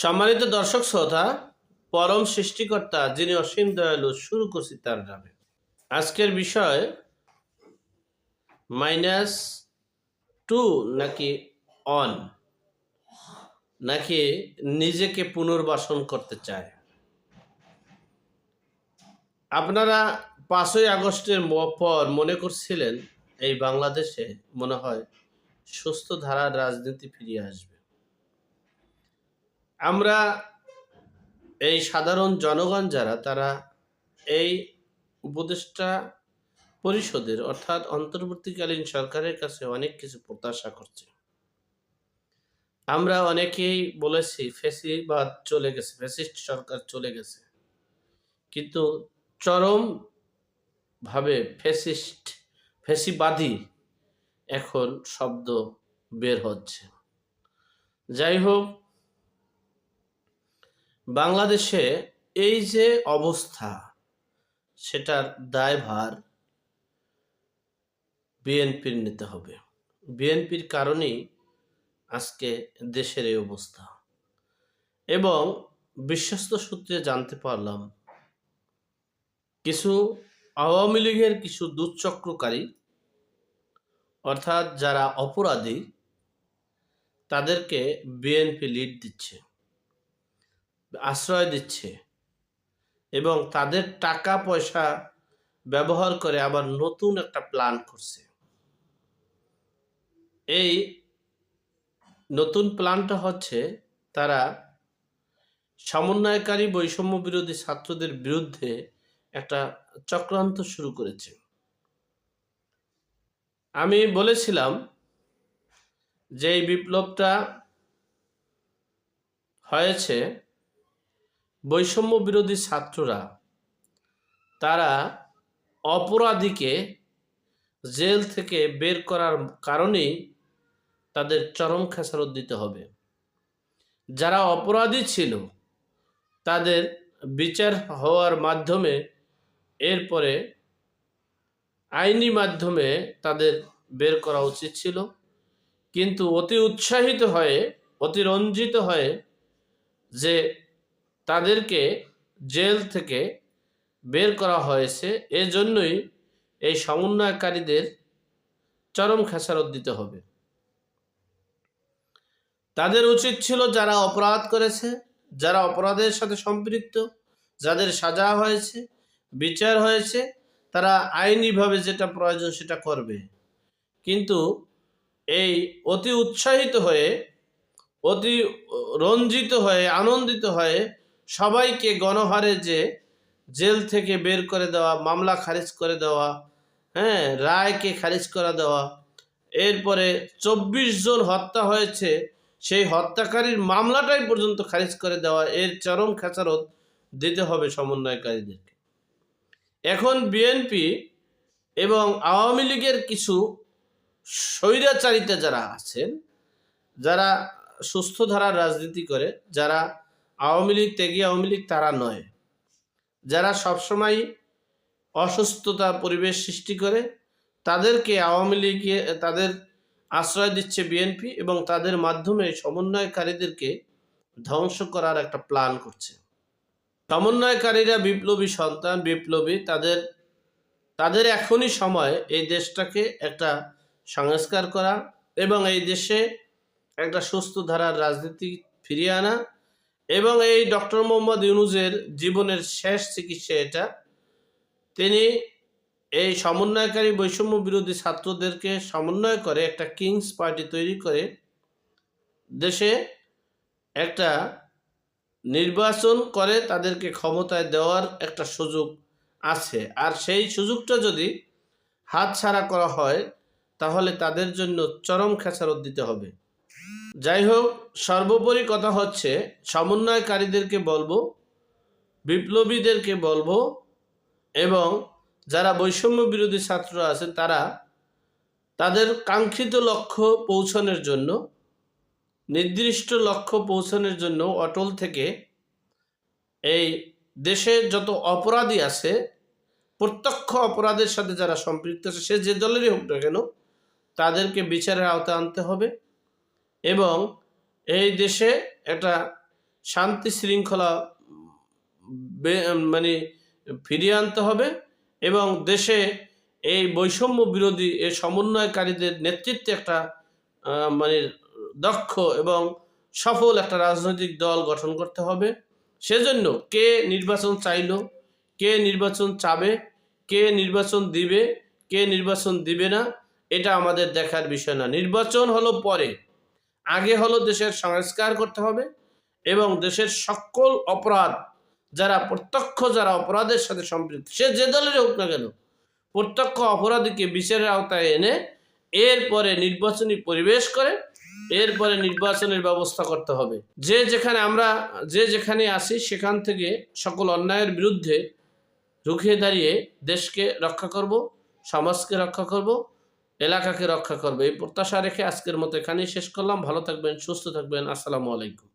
সম্মানিত দর্শক শ্রোতা, পরম সৃষ্টিকর্তা যিনি অসীম দয়ালু, শুরু করছি তার নামে। আজকের বিষয় -2 নাকি অন, নাকি নিজেকে পুনর্বাসন করতে চায়। আপনারা 5ই আগস্টের পর মনে করছিলেন এই বাংলাদেশে মনে হয় সুস্থ ধারার রাজনীতি ফিরিয়ে আসবে। আমরা এই সাধারণ জনগণ যারা, তারা এই উপদেষ্টা পরিষদের অর্থাৎ অন্তর্বর্তীকালীন সরকারের কাছে অনেক কিছু প্রত্যাশা করছে। আমরা অনেকেই বলেছি ফ্যাসিবাদ চলে গেছে, ফ্যাসিস্ট সরকার চলে গেছে, কিন্তু চরম ভাবে ফ্যাসিবাদী এখন শব্দ বের হচ্ছে। যাই হোক, বাংলাদেশে এই যে অবস্থা, সেটার দায়ভার বিএনপির নিতে হবে। বিএনপির কারণেই আজকে দেশের এই অবস্থা। এবং বিশ্বস্ত সূত্রে জানতে পারলাম কিছু আওয়ামী লীগের কিছু দুঃচক্রকারী, অর্থাৎ যারা অপরাধী, তাদেরকে বিএনপি লিড দিচ্ছে, আশ্রয় দিচ্ছে এবং তাদের টাকা পয়সা ব্যবহার করে আবার নতুন একটা প্ল্যান করছে। এই নতুন প্ল্যানটা হচ্ছে, তারা সমন্বয়কারী বৈষম্য বিরোধী ছাত্রদের বিরুদ্ধে একটা চক্রান্ত শুরু করেছে। আমি বলেছিলাম যে এই বিপ্লবটা হয়েছে বৈষম্য বিরোধী ছাত্ররা, তারা অপরাধীকে জেল থেকে বের করার কারণেই তাদের চরম খেসারত দিতে হবে। যারা অপরাধী ছিল তাদের বিচার হওয়ার মাধ্যমে, এরপরে আইনি মাধ্যমে তাদের বের করা উচিত ছিল। কিন্তু অতি উৎসাহিত হয়ে, অতি রঞ্জিত হয়ে যে তাদেরকে জেল থেকে বের করা হয়েছে, এজন্যই এই সমন্বয়কারীদের চরম খেসারত দিতে হবে। তাদের উচিত ছিল যারা অপরাধ করেছে, যারা অপরাধের সাথে সম্পৃক্ত, যাদের সাজা হয়েছে, বিচার হয়েছে, তারা আইনিভাবে যেটা প্রয়োজন সেটা করবে। কিন্তু এই অতি উৎসাহিত হয়ে, অতি রঞ্জিত হয়ে, আনন্দিত হয়ে সবাইকে গণহারে যে জেল থেকে বের করে দেওয়া, মামলা খারিজ করে দেওয়া, রায়কে খারিজ করে দেওয়া, এরপরে 24 জন হত্যা হয়েছে, সেই হত্যাকারীর মামলাটাই পর্যন্ত খারিজ করে দেওয়া, এর চরম খেসারত দিতে হবে সমন্বয়কারীদেরকে। এখন বিএনপি এবং আওয়ামী লীগের কিছু স্বৈরাচারিতা যারা আছেন, যারা সুস্থ ধারার রাজনীতি করে, যারা আওয়ামী লীগ ত্যাগী আওয়ামী লীগ তারা নয়, যারা সবসময় অসুস্থতা পরিবেশ সৃষ্টি করে, তাদেরকে আওয়ামী লীগে তাদের আশ্রয় দিচ্ছে বিএনপি এবং তাদের মাধ্যমে সমন্বয়কারীদেরকে ধ্বংস করার একটা প্ল্যান করছে। সমন্বয়কারীরা বিপ্লবী সন্তান, বিপ্লবী, তাদের এখনই সময় এই দেশটাকে একটা সংস্কার করা এবং এই দেশে একটা সুস্থ ধারার রাজনীতি ফিরিয়ে আনা এবং এই ডক্টর মোহাম্মদ ইউনূসের জীবনের শেষ চিকিৎসা এটা। তিনি এই সমন্বয়কারী বৈষম্য বিরোধী ছাত্রদেরকে সমন্বয় করে একটা কিংস পার্টি তৈরি করে দেশে একটা নির্বাচন করে তাদেরকে ক্ষমতায় দেওয়ার একটা সুযোগ আছে। আর সেই সুযোগটা যদি হাতছাড়া করা হয়, তাহলে তাদের জন্য চরম খেসারত দিতে হবে। যাই হোক, সর্বোপরি কথা হচ্ছে, সমন্বয়কারীদেরকে বলবো, বিপ্লবীদেরকে বলবো এবং যারা বৈষম্য বিরোধী ছাত্ররা আছেন, তারা তাদের কাঙ্ক্ষিত লক্ষ্য পৌঁছানোর জন্য, নির্দিষ্ট লক্ষ্য পৌঁছানোর জন্য অটল থেকে এই দেশে যত অপরাধী আছে, প্রত্যক্ষ অপরাধের সাথে যারা সম্পৃক্ত আছে, সে যে দলেরই হোক না কেন, তাদেরকে বিচারের আওতায় আনতে হবে এবং এই দেশে একটা শান্তি শৃঙ্খলা মানে ফিরিয়ে আনতে হবে এবং দেশে এই বৈষম্য বিরোধী এই সমন্বয়কারীদের নেতৃত্বে একটা মানে দক্ষ এবং সফল একটা রাজনৈতিক দল গঠন করতে হবে। সেজন্য কে নির্বাচন চাইলো, কে নির্বাচন চাবে, কে নির্বাচন দিবে, কে নির্বাচন দিবে না, এটা আমাদের দেখার বিষয় না। নির্বাচন হলো পরে, আগে হলো দেশের সংস্কার করতে হবে এবং দেশের সকল অপরাধ যারা অপরাধের সাথে সম্পৃক্ত, সে যে দলের হোক না কেন, প্রত্যক্ষ অপরাধীকে বিচারের আওতায় এনে এরপরে নির্বাচনী পরিবেশ করে এরপরে নির্বাচনের ব্যবস্থা করতে হবে। যে যেখানে আসি সেখান থেকে সকল অন্যায়ের বিরুদ্ধে রুখে দাঁড়িয়ে দেশকে রক্ষা করব, সমাজকে রক্ষা করব, এলাকাকে রক্ষা করব, এই প্রত্যাশা রেখে আজকের মতো এখানেই শেষ করলাম। ভালো থাকবেন, সুস্থ থাকবেন। আসসালামু আলাইকুম।